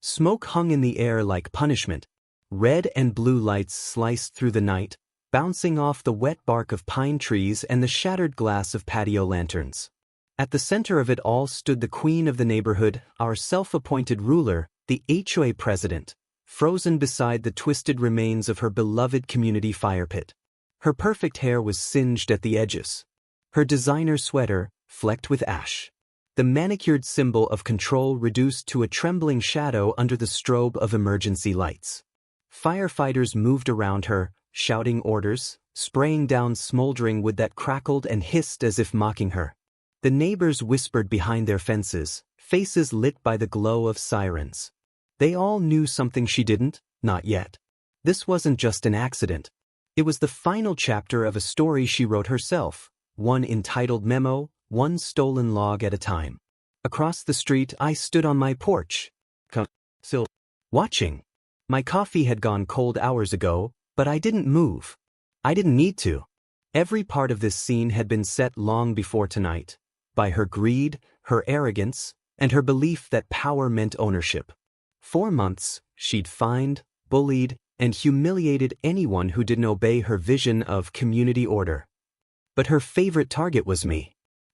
Smoke hung in the air like punishment. Red and blue lights sliced through the night, bouncing off the wet bark of pine trees and the shattered glass of patio lanterns. At the center of it all stood the queen of the neighborhood, our self-appointed ruler, the HOA president, frozen beside the twisted remains of her beloved community fire pit. Her perfect hair was singed at the edges. Her designer sweater, flecked with ash. The manicured symbol of control reduced to a trembling shadow under the strobe of emergency lights. Firefighters moved around her, shouting orders, spraying down smoldering wood that crackled and hissed as if mocking her. The neighbors whispered behind their fences, faces lit by the glow of sirens. They all knew something she didn't, not yet. This wasn't just an accident. It was the final chapter of a story she wrote herself, one entitled Memo, one stolen log at a time. Across the street, I stood on my porch, still watching. My coffee had gone cold hours ago, but I didn't move. I didn't need to. Every part of this scene had been set long before tonight, by her greed, her arrogance, and her belief that power meant ownership. 4 months, she'd fined, bullied, and humiliated anyone who didn't obey her vision of community order. But her favorite target was me.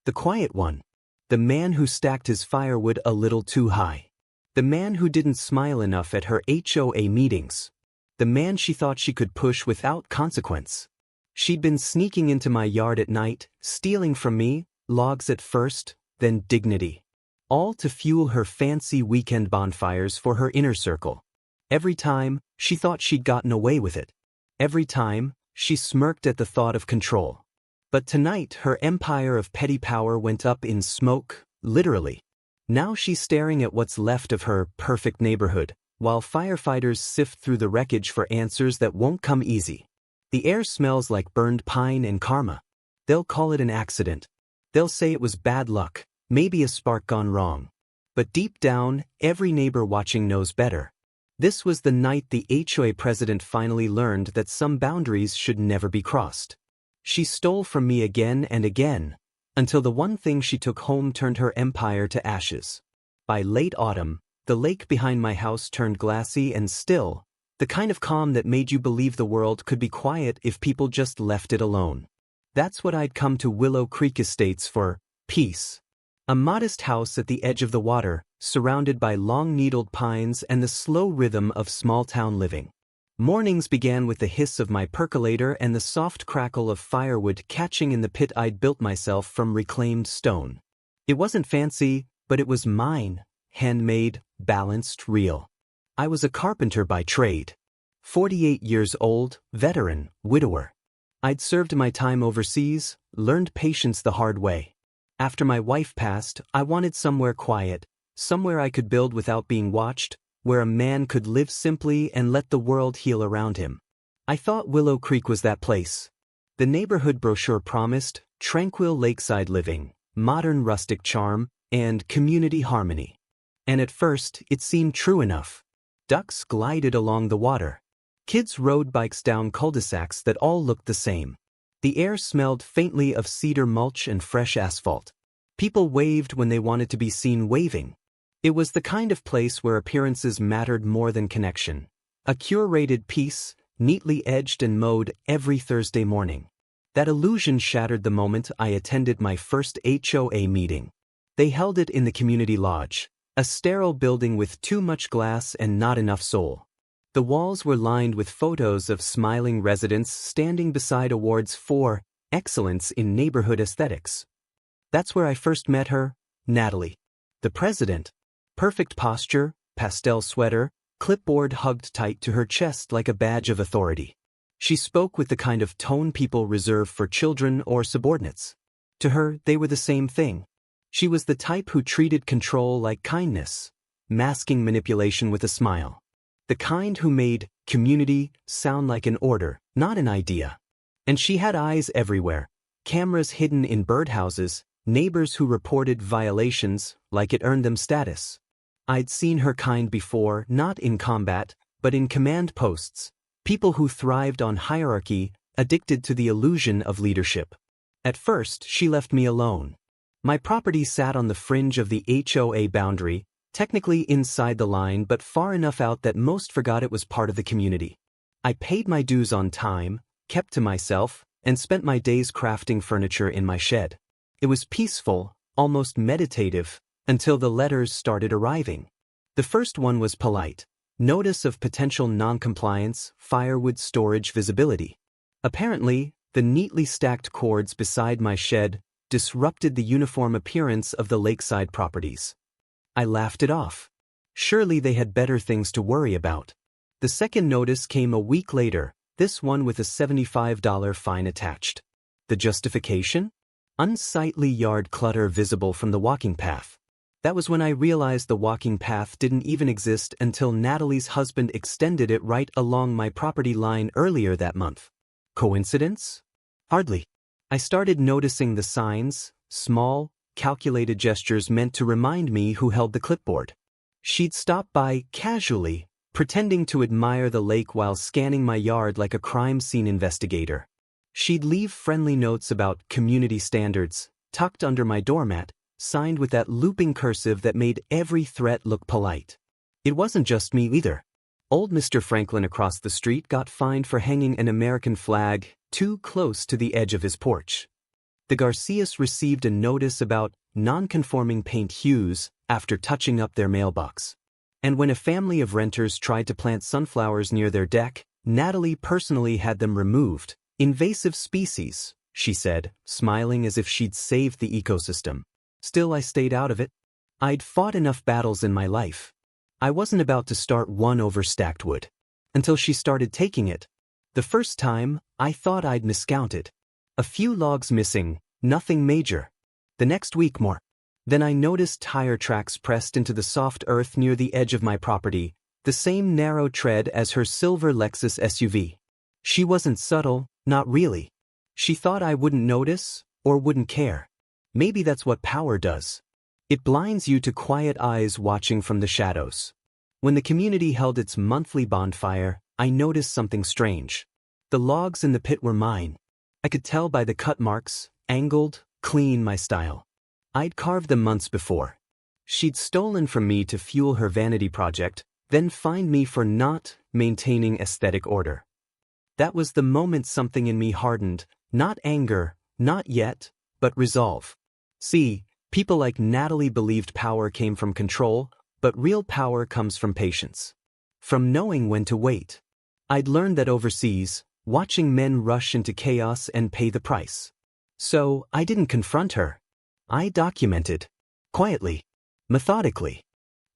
The quiet one. The man who stacked his firewood a little too high. The man who didn't smile enough at her HOA meetings. The man she thought she could push without consequence. She'd been sneaking into my yard at night, stealing from me, logs at first, then dignity. All to fuel her fancy weekend bonfires for her inner circle. Every time, she thought she'd gotten away with it. Every time, she smirked at the thought of control. But tonight, her empire of petty power went up in smoke, literally. Now she's staring at what's left of her perfect neighborhood, while firefighters sift through the wreckage for answers that won't come easy. The air smells like burned pine and karma. They'll call it an accident. They'll say it was bad luck, maybe a spark gone wrong. But deep down, every neighbor watching knows better. This was the night the HOA president finally learned that some boundaries should never be crossed. She stole from me again and again, until the one thing she took home turned her empire to ashes. By late autumn, the lake behind my house turned glassy and still, the kind of calm that made you believe the world could be quiet if people just left it alone. That's what I'd come to Willow Creek Estates for, peace. A modest house at the edge of the water, surrounded by long-needled pines and the slow rhythm of small-town living. Mornings began with the hiss of my percolator and the soft crackle of firewood catching in the pit I'd built myself from reclaimed stone. It wasn't fancy, but it was mine, handmade, balanced, real. I was a carpenter by trade. 48 years old, veteran, widower. I'd served my time overseas, learned patience the hard way. After my wife passed, I wanted somewhere quiet, somewhere I could build without being watched, where a man could live simply and let the world heal around him. I thought Willow Creek was that place. The neighborhood brochure promised tranquil lakeside living, modern rustic charm, and community harmony. And at first, it seemed true enough. Ducks glided along the water. Kids rode bikes down cul-de-sacs that all looked the same. The air smelled faintly of cedar mulch and fresh asphalt. People waved when they wanted to be seen waving. It was the kind of place where appearances mattered more than connection. A curated piece, neatly edged and mowed every Thursday morning. That illusion shattered the moment I attended my first HOA meeting. They held it in the community lodge, a sterile building with too much glass and not enough soul. The walls were lined with photos of smiling residents standing beside awards for excellence in neighborhood aesthetics. That's where I first met her, Natalie. The president. Perfect posture, pastel sweater, clipboard hugged tight to her chest like a badge of authority. She spoke with the kind of tone people reserve for children or subordinates. To her, they were the same thing. She was the type who treated control like kindness, masking manipulation with a smile. The kind who made community sound like an order, not an idea. And she had eyes everywhere, cameras hidden in birdhouses, neighbors who reported violations like it earned them status. I'd seen her kind before, not in combat, but in command posts, people who thrived on hierarchy, addicted to the illusion of leadership. At first, she left me alone. My property sat on the fringe of the HOA boundary, Technically inside the line but far enough out that most forgot it was part of the community. I paid my dues on time, kept to myself, and spent my days crafting furniture in my shed. It was peaceful, almost meditative, until the letters started arriving. The first one was polite. Notice of potential non-compliance, firewood storage visibility. Apparently, the neatly stacked cords beside my shed disrupted the uniform appearance of the lakeside properties. I laughed it off. Surely they had better things to worry about. The second notice came a week later, this one with a $75 fine attached. The justification? Unsightly yard clutter visible from the walking path. That was when I realized the walking path didn't even exist until Natalie's husband extended it right along my property line earlier that month. Coincidence? Hardly. I started noticing the signs, small, calculated gestures meant to remind me who held the clipboard. She'd stop by casually, pretending to admire the lake while scanning my yard like a crime scene investigator. She'd leave friendly notes about community standards, tucked under my doormat, signed with that looping cursive that made every threat look polite. It wasn't just me either. Old Mr. Franklin across the street got fined for hanging an American flag too close to the edge of his porch. The Garcias received a notice about non-conforming paint hues after touching up their mailbox. And when a family of renters tried to plant sunflowers near their deck, Natalie personally had them removed. Invasive species, she said, smiling as if she'd saved the ecosystem. Still, I stayed out of it. I'd fought enough battles in my life. I wasn't about to start one over stacked wood. Until she started taking it. The first time, I thought I'd miscounted. A few logs missing, nothing major. The next week more. Then I noticed tire tracks pressed into the soft earth near the edge of my property, the same narrow tread as her silver Lexus SUV. She wasn't subtle, not really. She thought I wouldn't notice, or wouldn't care. Maybe that's what power does. It blinds you to quiet eyes watching from the shadows. When the community held its monthly bonfire, I noticed something strange. The logs in the pit were mine. I could tell by the cut marks, angled, clean, my style. I'd carved them months before. She'd stolen from me to fuel her vanity project, then fined me for not maintaining aesthetic order. That was the moment something in me hardened, not anger, not yet, but resolve. See, people like Natalie believed power came from control, but real power comes from patience. From knowing when to wait. I'd learned that overseas, watching men rush into chaos and pay the price. So, I didn't confront her. I documented. Quietly. Methodically.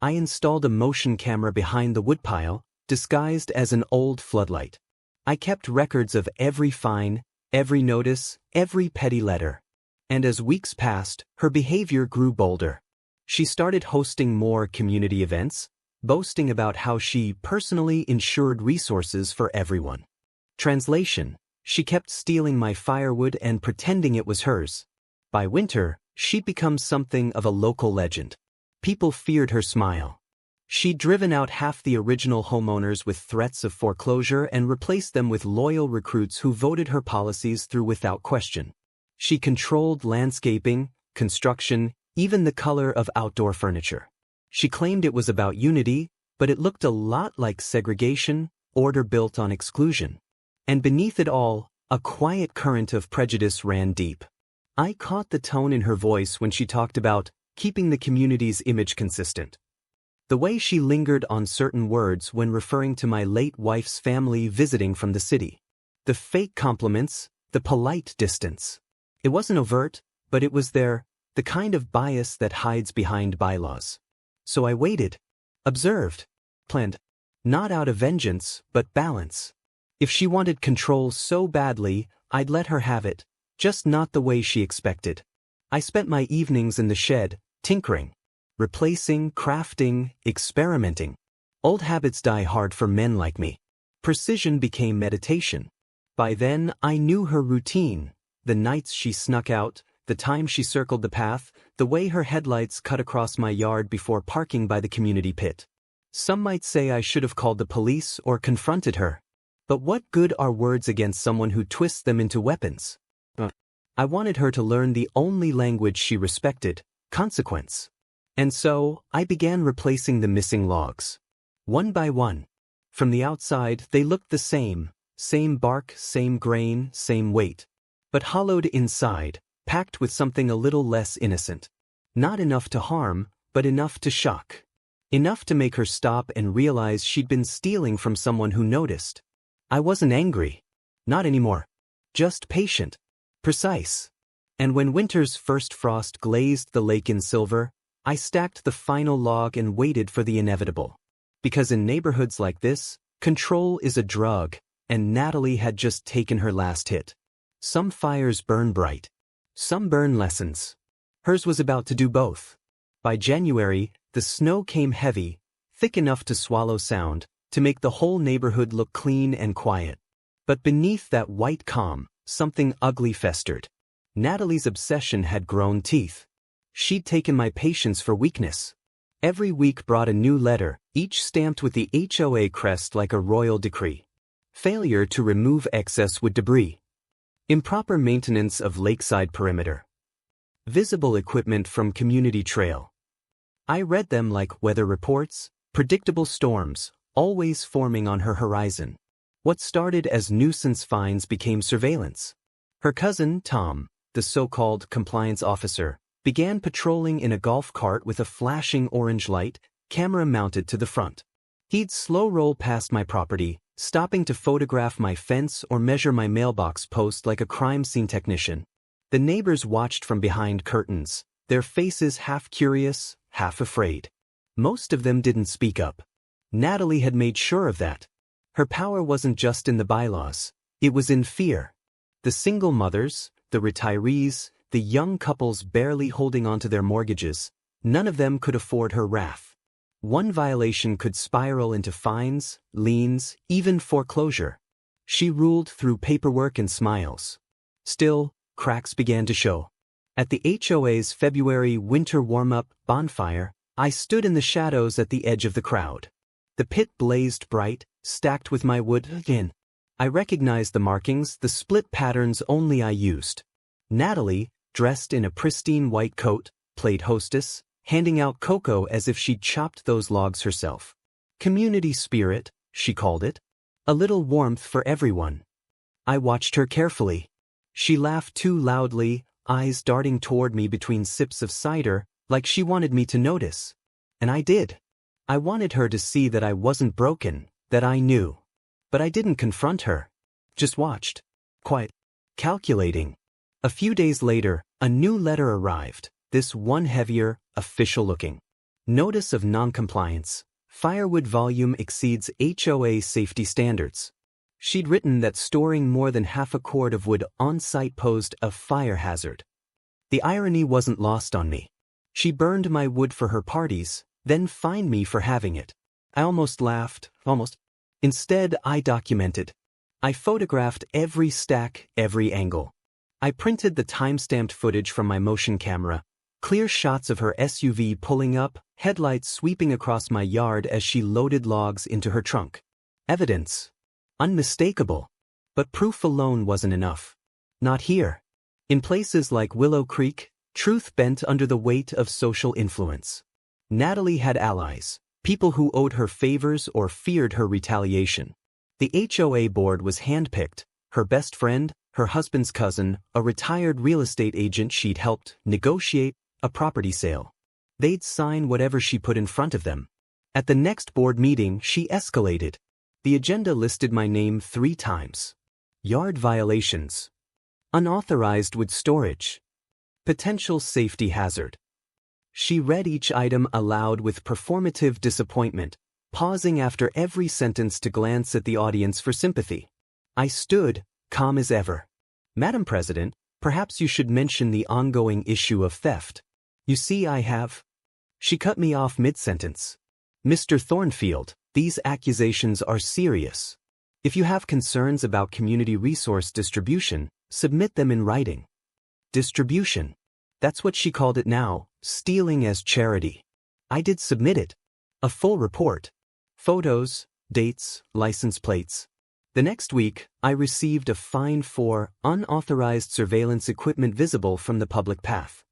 I installed a motion camera behind the woodpile, disguised as an old floodlight. I kept records of every fine, every notice, every petty letter. And as weeks passed, her behavior grew bolder. She started hosting more community events, boasting about how she personally ensured resources for everyone. Translation: she kept stealing my firewood and pretending it was hers. By winter, she'd become something of a local legend. People feared her smile. She'd driven out half the original homeowners with threats of foreclosure and replaced them with loyal recruits who voted her policies through without question. She controlled landscaping, construction, even the color of outdoor furniture. She claimed it was about unity, but it looked a lot like segregation, order built on exclusion. And beneath it all, a quiet current of prejudice ran deep. I caught the tone in her voice when she talked about keeping the community's image consistent. The way she lingered on certain words when referring to my late wife's family visiting from the city. The fake compliments, the polite distance. It wasn't overt, but it was there, the kind of bias that hides behind bylaws. So I waited, observed, planned. Not out of vengeance, but balance. If she wanted control so badly, I'd let her have it, just not the way she expected. I spent my evenings in the shed, tinkering, replacing, crafting, experimenting. Old habits die hard for men like me. Precision became meditation. By then, I knew her routine, the nights she snuck out, the time she circled the path, the way her headlights cut across my yard before parking by the community pit. Some might say I should have called the police or confronted her. But what good are words against someone who twists them into weapons? I wanted her to learn the only language she respected, consequence. And so, I began replacing the missing logs. One by one. From the outside, they looked the same bark, same grain, same weight. But hollowed inside, packed with something a little less innocent. Not enough to harm, but enough to shock. Enough to make her stop and realize she'd been stealing from someone who noticed. I wasn't angry. Not anymore. Just patient. Precise. And when winter's first frost glazed the lake in silver, I stacked the final log and waited for the inevitable. Because in neighborhoods like this, control is a drug, and Natalie had just taken her last hit. Some fires burn bright. Some burn lessons. Hers was about to do both. By January, the snow came heavy, thick enough to swallow sound, to make the whole neighborhood look clean and quiet. But beneath that white calm, something ugly festered. Natalie's obsession had grown teeth. She'd taken my patience for weakness. Every week brought a new letter, each stamped with the HOA crest like a royal decree. Failure to remove excess wood debris. Improper maintenance of lakeside perimeter. Visible equipment from community trail. I read them like weather reports, predictable storms, always forming on her horizon. What started as nuisance fines became surveillance. Her cousin, Tom, the so-called compliance officer, began patrolling in a golf cart with a flashing orange light, camera mounted to the front. He'd slow roll past my property, stopping to photograph my fence or measure my mailbox post like a crime scene technician. The neighbors watched from behind curtains, their faces half curious, half afraid. Most of them didn't speak up. Natalie had made sure of that. Her power wasn't just in the bylaws, it was in fear. The single mothers, the retirees, the young couples barely holding on to their mortgages, none of them could afford her wrath. One violation could spiral into fines, liens, even foreclosure. She ruled through paperwork and smiles. Still, cracks began to show. At the HOA's February winter warm-up bonfire, I stood in the shadows at the edge of the crowd. The pit blazed bright, stacked with my wood again. I recognized the markings, the split patterns only I used. Natalie, dressed in a pristine white coat, played hostess, handing out cocoa as if she'd chopped those logs herself. Community spirit, she called it. A little warmth for everyone. I watched her carefully. She laughed too loudly, eyes darting toward me between sips of cider, like she wanted me to notice. And I did. I wanted her to see that I wasn't broken, that I knew. But I didn't confront her. Just watched. Quiet. Calculating. A few days later, a new letter arrived, this one heavier, official-looking. Notice of non-compliance. Firewood volume exceeds HOA safety standards. She'd written that storing more than half a cord of wood on-site posed a fire hazard. The irony wasn't lost on me. She burned my wood for her parties, then fined me for having it. I almost laughed, almost. Instead, I documented. I photographed every stack, every angle. I printed the time-stamped footage from my motion camera, clear shots of her SUV pulling up, headlights sweeping across my yard as she loaded logs into her trunk. Evidence. Unmistakable. But proof alone wasn't enough. Not here. In places like Willow Creek, truth bent under the weight of social influence. Natalie had allies, people who owed her favors or feared her retaliation. The HOA board was handpicked, her best friend, her husband's cousin, a retired real estate agent she'd helped negotiate a property sale. They'd sign whatever she put in front of them. At the next board meeting, she escalated. The agenda listed my name 3 times. Yard violations. Unauthorized wood storage. Potential safety hazard. She read each item aloud with performative disappointment, pausing after every sentence to glance at the audience for sympathy. I stood, calm as ever. Madam President, perhaps you should mention the ongoing issue of theft. You see, I have. She cut me off mid-sentence. Mr. Thornfield, these accusations are serious. If you have concerns about community resource distribution, submit them in writing. Distribution. That's what she called it now, stealing as charity. I did submit it. A full report. Photos, dates, license plates. The next week, I received a fine for unauthorized surveillance equipment visible from the public path.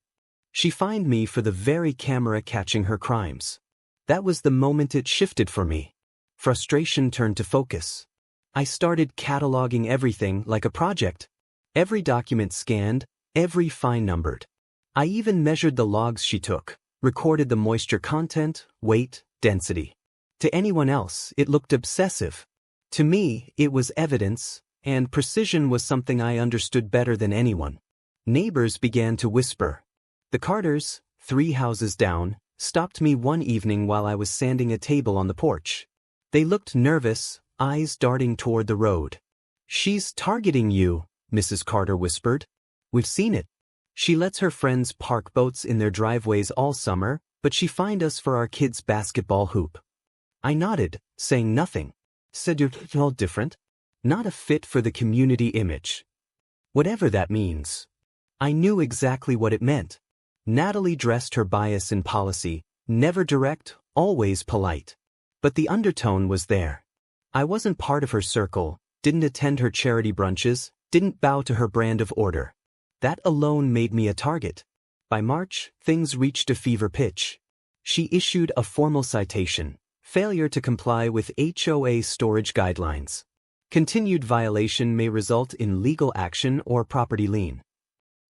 She fined me for the very camera catching her crimes. That was the moment it shifted for me. Frustration turned to focus. I started cataloging everything like a project. Every document scanned, every fine numbered. I even measured the logs she took, recorded the moisture content, weight, density. To anyone else, it looked obsessive. To me, it was evidence, and precision was something I understood better than anyone. Neighbors began to whisper. The Carters, 3 houses down, stopped me one evening while I was sanding a table on the porch. They looked nervous, eyes darting toward the road. "She's targeting you," Mrs. Carter whispered. "We've seen it. She lets her friends park boats in their driveways all summer, but she fined us for our kids' basketball hoop." I nodded, saying nothing. "Said you're all different? Not a fit for the community image." Whatever that means. I knew exactly what it meant. Natalie dressed her bias in policy, never direct, always polite. But the undertone was there. I wasn't part of her circle, didn't attend her charity brunches, didn't bow to her brand of order. That alone made me a target. By March, things reached a fever pitch. She issued a formal citation, failure to comply with HOA storage guidelines. Continued violation may result in legal action or property lien.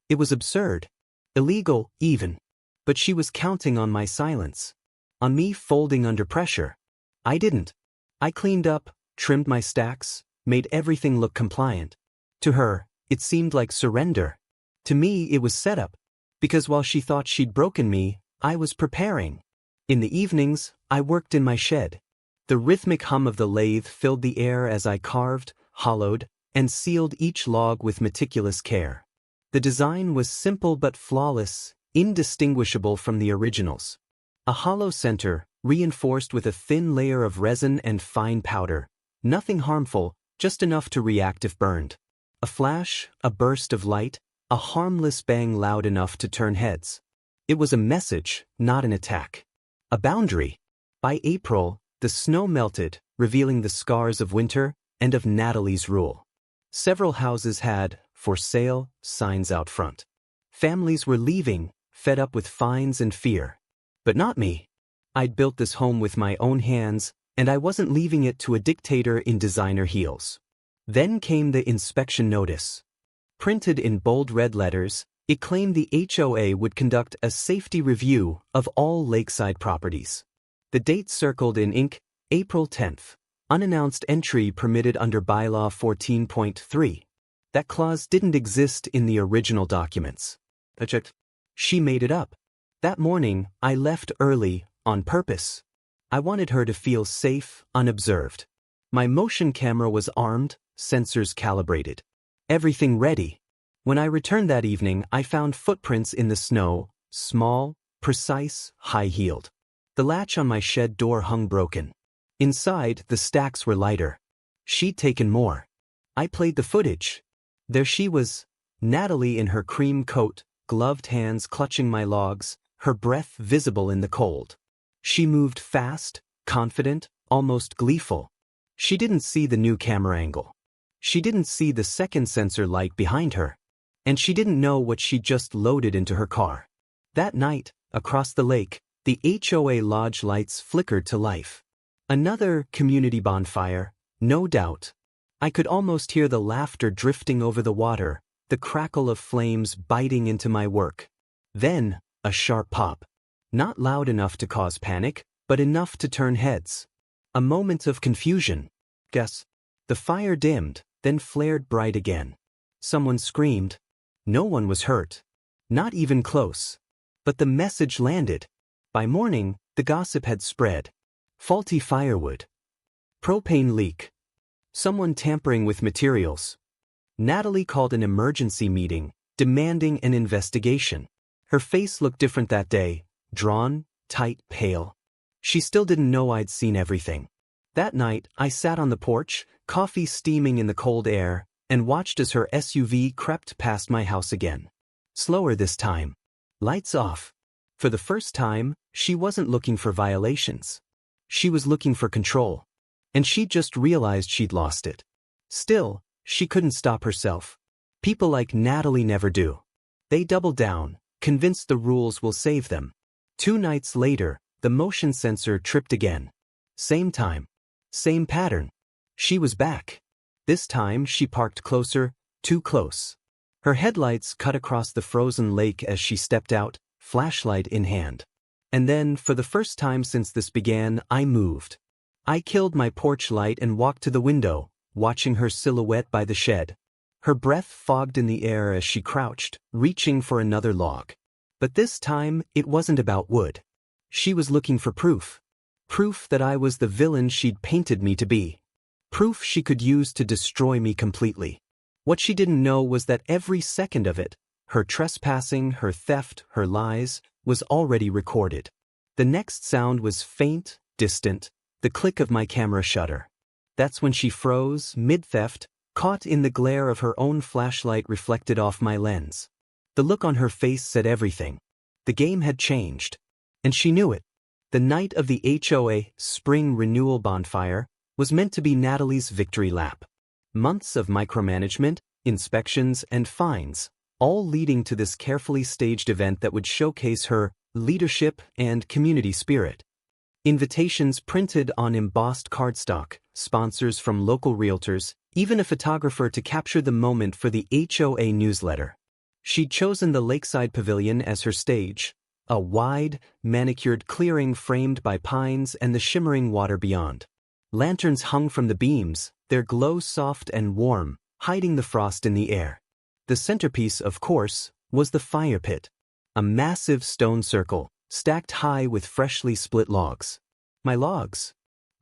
It was absurd. Illegal, even. But she was counting on my silence. On me folding under pressure. I didn't. I cleaned up, trimmed my stacks, made everything look compliant. To her, it seemed like surrender. To me, it was setup. Because while she thought she'd broken me, I was preparing. In the evenings, I worked in my shed. The rhythmic hum of the lathe filled the air as I carved, hollowed, and sealed each log with meticulous care. The design was simple but flawless, indistinguishable from the originals. A hollow center, reinforced with a thin layer of resin and fine powder. Nothing harmful, just enough to react if burned. A flash, a burst of light, a harmless bang loud enough to turn heads. It was a message, not an attack. A boundary. By April, the snow melted, revealing the scars of winter and of Natalie's rule. Several houses had, "For sale," signs out front. Families were leaving, fed up with fines and fear. But not me. I'd built this home with my own hands, and I wasn't leaving it to a dictator in designer heels. Then came the inspection notice. Printed in bold red letters, it claimed the HOA would conduct a safety review of all lakeside properties. The date circled in ink, April 10th. Unannounced entry permitted under Bylaw 14.3. That clause didn't exist in the original documents. She made it up. That morning, I left early, on purpose. I wanted her to feel safe, unobserved. My motion camera was armed, sensors calibrated. Everything ready. When I returned that evening, I found footprints in the snow, small, precise, high-heeled. The latch on my shed door hung broken. Inside, the stacks were lighter. She'd taken more. I played the footage. There she was, Natalie in her cream coat, gloved hands clutching my logs, her breath visible in the cold. She moved fast, confident, almost gleeful. She didn't see the new camera angle. She didn't see the second sensor light behind her. And she didn't know what she just loaded into her car. That night, across the lake, the HOA lodge lights flickered to life. Another community bonfire, no doubt. I could almost hear the laughter drifting over the water, the crackle of flames biting into my work. Then, a sharp pop. Not loud enough to cause panic, but enough to turn heads. A moment of confusion. Guess. The fire dimmed, then flared bright again. Someone screamed. No one was hurt. Not even close. But the message landed. By morning, the gossip had spread. Faulty firewood. Propane leak. Someone tampering with materials. Natalie called an emergency meeting, demanding an investigation. Her face looked different that day, drawn, tight, pale. She still didn't know I'd seen everything. That night, I sat on the porch, coffee steaming in the cold air, and watched as her SUV crept past my house again. Slower this time. Lights off. For the first time, she wasn't looking for violations. She was looking for control. And she just realized she'd lost it. Still, she couldn't stop herself. People like Natalie never do. They double down, convinced the rules will save them. 2 nights later, the motion sensor tripped again. Same time. Same pattern. She was back. This time she parked closer, too close. Her headlights cut across the frozen lake as she stepped out, flashlight in hand. And then, for the first time since this began, I moved. I killed my porch light and walked to the window, watching her silhouette by the shed. Her breath fogged in the air as she crouched, reaching for another log. But this time, it wasn't about wood. She was looking for proof. Proof that I was the villain she'd painted me to be. Proof she could use to destroy me completely. What she didn't know was that every second of it, her trespassing, her theft, her lies, was already recorded. The next sound was faint, distant, the click of my camera shutter. That's when she froze, mid-theft, caught in the glare of her own flashlight reflected off my lens. The look on her face said everything. The game had changed. And she knew it. The night of the HOA spring renewal bonfire was meant to be Natalie's victory lap. Months of micromanagement, inspections, and fines, all leading to this carefully staged event that would showcase her leadership and community spirit. Invitations printed on embossed cardstock, sponsors from local realtors, even a photographer to capture the moment for the HOA newsletter. She'd chosen the lakeside pavilion as her stage, a wide, manicured clearing framed by pines and the shimmering water beyond. Lanterns hung from the beams, their glow soft and warm, hiding the frost in the air. The centerpiece, of course, was the fire pit, a massive stone circle, stacked high with freshly split logs. My logs.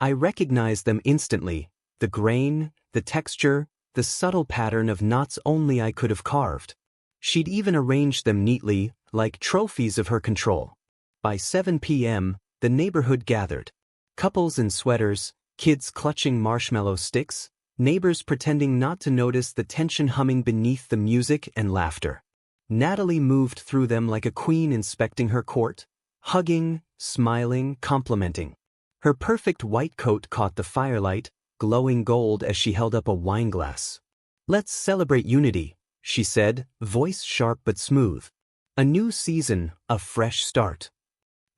I recognized them instantly, the grain, the texture, the subtle pattern of knots only I could have carved. She'd even arranged them neatly, like trophies of her control. By 7 p.m., the neighborhood gathered. Couples in sweaters, kids clutching marshmallow sticks, neighbors pretending not to notice the tension humming beneath the music and laughter. Natalie moved through them like a queen inspecting her court, hugging, smiling, complimenting. Her perfect white coat caught the firelight, glowing gold as she held up a wine glass. "Let's celebrate unity," she said, voice sharp but smooth. "A new season, a fresh start."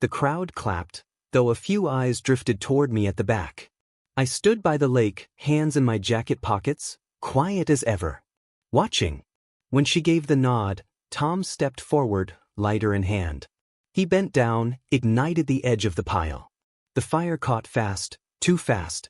The crowd clapped, though a few eyes drifted toward me at the back. I stood by the lake, hands in my jacket pockets, quiet as ever, watching. When she gave the nod, Tom stepped forward, lighter in hand. He bent down, ignited the edge of the pile. The fire caught fast, too fast.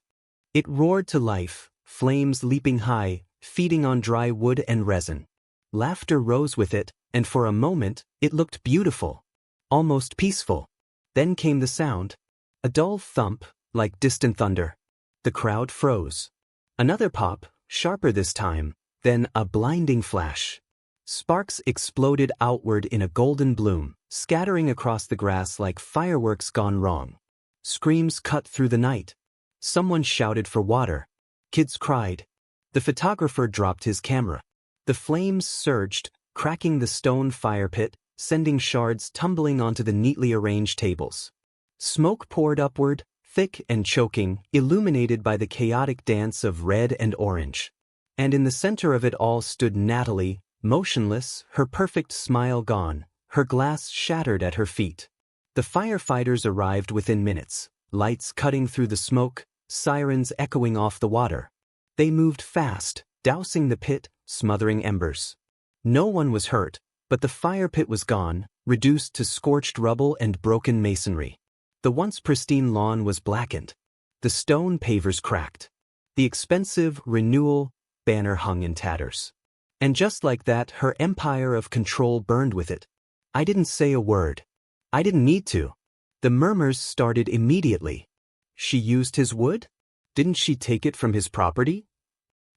It roared to life, flames leaping high, feeding on dry wood and resin. Laughter rose with it, and for a moment, it looked beautiful, almost peaceful. Then came the sound, a dull thump, like distant thunder. The crowd froze. Another pop, sharper this time, then a blinding flash. Sparks exploded outward in a golden bloom, scattering across the grass like fireworks gone wrong. Screams cut through the night. Someone shouted for water. Kids cried. The photographer dropped his camera. The flames surged, cracking the stone fire pit, sending shards tumbling onto the neatly arranged tables. Smoke poured upward, thick and choking, illuminated by the chaotic dance of red and orange. And in the center of it all stood Natalie, motionless, her perfect smile gone, her glass shattered at her feet. The firefighters arrived within minutes, lights cutting through the smoke, sirens echoing off the water. They moved fast, dousing the pit, smothering embers. No one was hurt, but the fire pit was gone, reduced to scorched rubble and broken masonry. The once pristine lawn was blackened. The stone pavers cracked. The expensive renewal banner hung in tatters. And just like that, her empire of control burned with it. I didn't say a word. I didn't need to. The murmurs started immediately. She used his wood? Didn't she take it from his property?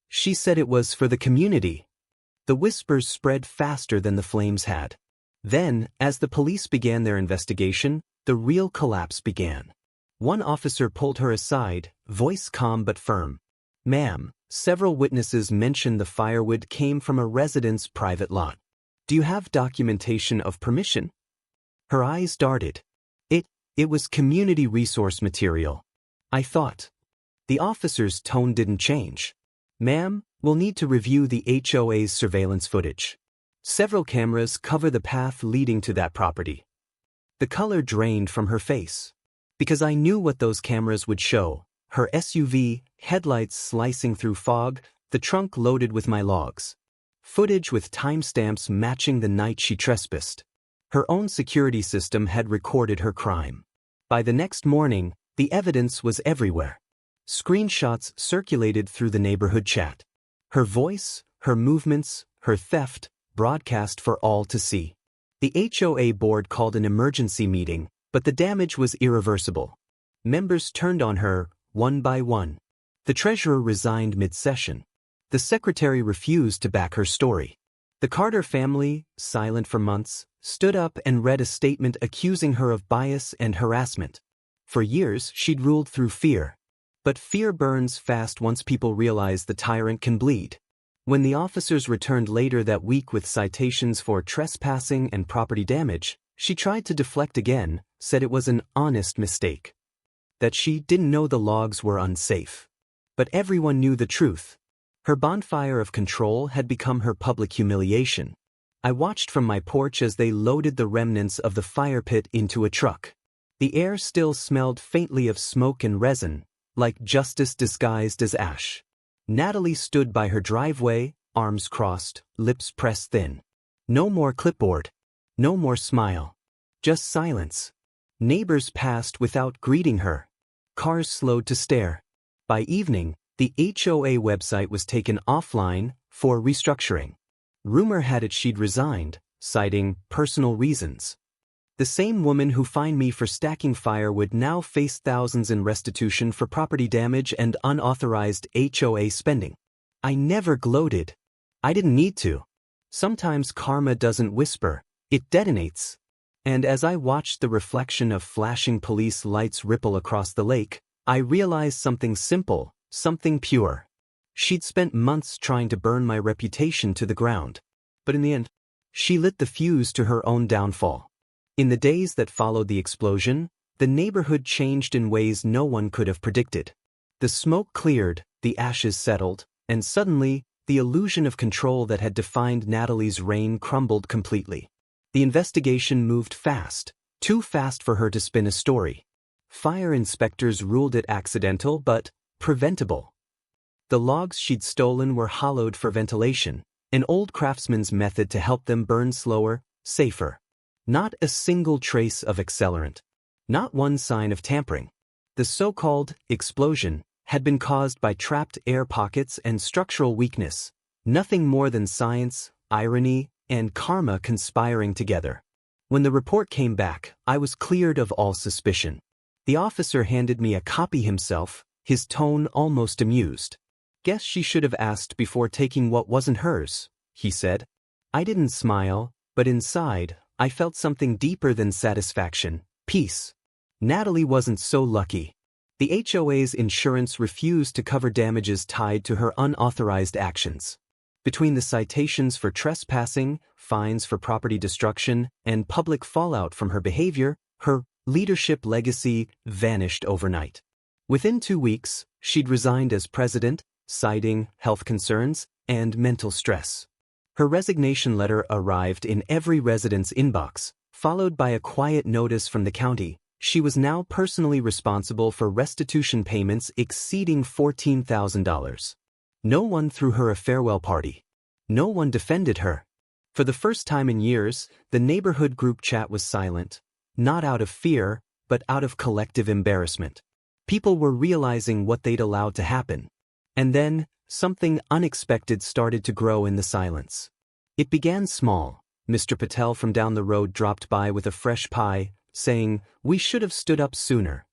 She said it was for the community. The whispers spread faster than the flames had. Then, as the police began their investigation, the real collapse began. One officer pulled her aside, voice calm but firm. "Ma'am, several witnesses mentioned the firewood came from a resident's private lot. Do you have documentation of permission?" Her eyes darted. It was community resource material. I thought. The officer's tone didn't change. "Ma'am, we'll need to review the HOA's surveillance footage." Several cameras cover the path leading to that property. The color drained from her face. Because I knew what those cameras would show: her SUV, headlights slicing through fog, the trunk loaded with my logs. Footage with timestamps matching the night she trespassed. Her own security system had recorded her crime. By the next morning, the evidence was everywhere. Screenshots circulated through the neighborhood chat. Her voice, her movements, her theft, broadcast for all to see. The HOA board called an emergency meeting, but the damage was irreversible. Members turned on her, one by one. The treasurer resigned mid-session. The secretary refused to back her story. The Carter family, silent for months, stood up and read a statement accusing her of bias and harassment. For years, she'd ruled through fear. But fear burns fast once people realize the tyrant can bleed. When the officers returned later that week with citations for trespassing and property damage, she tried to deflect again, said it was an honest mistake. That she didn't know the logs were unsafe. But everyone knew the truth. Her bonfire of control had become her public humiliation. I watched from my porch as they loaded the remnants of the fire pit into a truck. The air still smelled faintly of smoke and resin, like justice disguised as ash. Natalie stood by her driveway, arms crossed, lips pressed thin. No more clipboard. No more smile. Just silence. Neighbors passed without greeting her. Cars slowed to stare. By evening, the HOA website was taken offline for restructuring. Rumor had it she'd resigned, citing personal reasons. The same woman who fined me for stacking firewood now faced thousands in restitution for property damage and unauthorized HOA spending. I never gloated. I didn't need to. Sometimes karma doesn't whisper, it detonates. And as I watched the reflection of flashing police lights ripple across the lake, I realized something simple, something pure. She'd spent months trying to burn my reputation to the ground. But in the end, she lit the fuse to her own downfall. In the days that followed the explosion, the neighborhood changed in ways no one could have predicted. The smoke cleared, the ashes settled, and suddenly, the illusion of control that had defined Natalie's reign crumbled completely. The investigation moved fast, too fast for her to spin a story. Fire inspectors ruled it accidental but preventable. The logs she'd stolen were hollowed for ventilation, an old craftsman's method to help them burn slower, safer. Not a single trace of accelerant. Not one sign of tampering. The so-called explosion had been caused by trapped air pockets and structural weakness. Nothing more than science, irony, and karma conspiring together. When the report came back, I was cleared of all suspicion. The officer handed me a copy himself, his tone almost amused. "Guess she should have asked before taking what wasn't hers," he said. I didn't smile, but inside, I felt something deeper than satisfaction: peace. Natalie wasn't so lucky. The HOA's insurance refused to cover damages tied to her unauthorized actions. Between the citations for trespassing, fines for property destruction, and public fallout from her behavior, her leadership legacy vanished overnight. Within 2 weeks, she'd resigned as president, citing health concerns and mental stress. Her resignation letter arrived in every resident's inbox, followed by a quiet notice from the county. She was now personally responsible for restitution payments exceeding $14,000. No one threw her a farewell party. No one defended her. For the first time in years, the neighborhood group chat was silent, not out of fear, but out of collective embarrassment. People were realizing what they'd allowed to happen. And then, something unexpected started to grow in the silence. It began small. Mr. Patel from down the road dropped by with a fresh pie, saying, "We should have stood up sooner."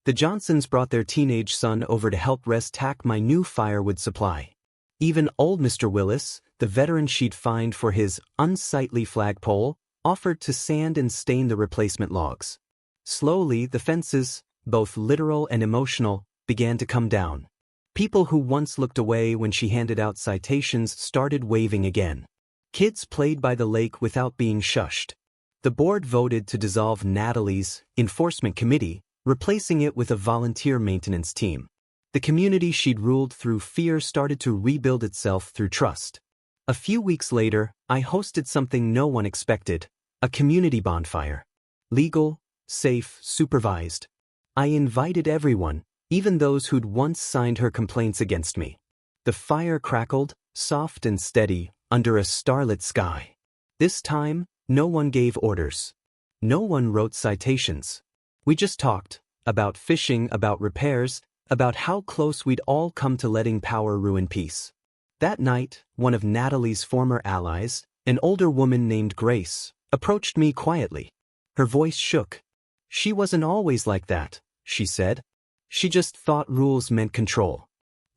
The Johnsons brought their teenage son over to help tack my new firewood supply. Even old Mr. Willis, the veteran she'd fined for his unsightly flagpole, offered to sand and stain the replacement logs. Slowly, the fences, both literal and emotional, began to come down. People who once looked away when she handed out citations started waving again. Kids played by the lake without being shushed. The board voted to dissolve Natalie's enforcement committee, replacing it with a volunteer maintenance team. The community she'd ruled through fear started to rebuild itself through trust. A few weeks later, I hosted something no one expected, a community bonfire. Legal, safe, supervised. I invited everyone, even those who'd once signed her complaints against me. The fire crackled, soft and steady, under a starlit sky. This time, no one gave orders. No one wrote citations. We just talked, about fishing, about repairs, about how close we'd all come to letting power ruin peace. That night, one of Natalie's former allies, an older woman named Grace, approached me quietly. Her voice shook. She wasn't always like that, she said. She just thought rules meant control.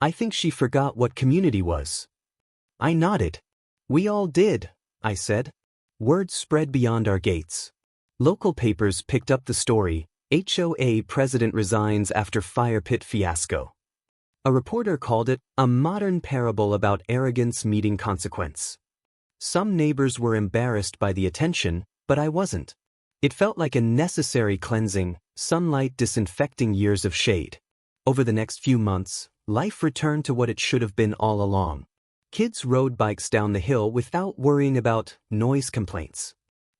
I think she forgot what community was. I nodded. We all did, I said. Word spread beyond our gates. Local papers picked up the story. HOA president resigns after fire pit fiasco. A reporter called it a modern parable about arrogance meeting consequence. Some neighbors were embarrassed by the attention, but I wasn't. It felt like a necessary cleansing, sunlight disinfecting years of shade. Over the next few months, life returned to what it should have been all along. Kids rode bikes down the hill without worrying about noise complaints.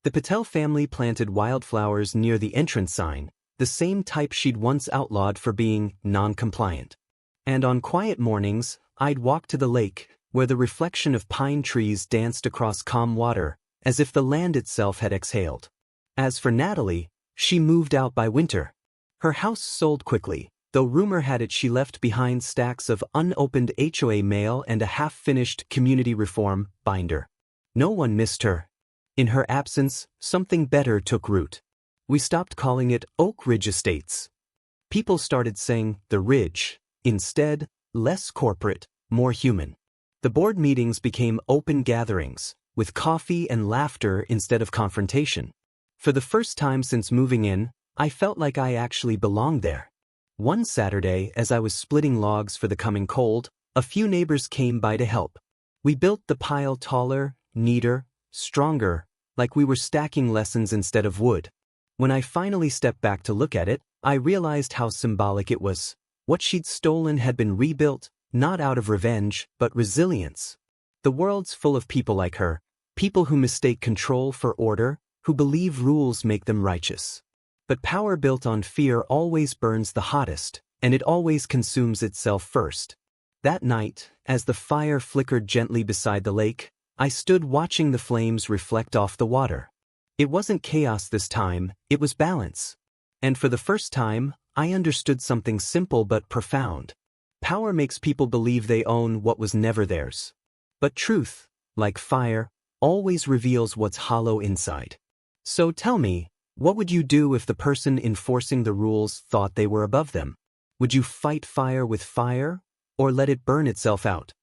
The Patel family planted wildflowers near the entrance sign, the same type she'd once outlawed for being non-compliant. And on quiet mornings, I'd walk to the lake, where the reflection of pine trees danced across calm water, as if the land itself had exhaled. As for Natalie, she moved out by winter. Her house sold quickly, though rumor had it she left behind stacks of unopened HOA mail and a half-finished community reform binder. No one missed her. In her absence, something better took root. We stopped calling it Oak Ridge Estates. People started saying The Ridge. Instead, less corporate, more human. The board meetings became open gatherings, with coffee and laughter instead of confrontation. For the first time since moving in, I felt like I actually belonged there. One Saturday, as I was splitting logs for the coming cold, a few neighbors came by to help. We built the pile taller, neater, stronger, like we were stacking lessons instead of wood. When I finally stepped back to look at it, I realized how symbolic it was. What she'd stolen had been rebuilt, not out of revenge, but resilience. The world's full of people like her, people who mistake control for order, who believe rules make them righteous. But power built on fear always burns the hottest, and it always consumes itself first. That night, as the fire flickered gently beside the lake, I stood watching the flames reflect off the water. It wasn't chaos this time, it was balance. And for the first time, I understood something simple but profound. Power makes people believe they own what was never theirs. But truth, like fire, always reveals what's hollow inside. So tell me, what would you do if the person enforcing the rules thought they were above them? Would you fight fire with fire, or let it burn itself out?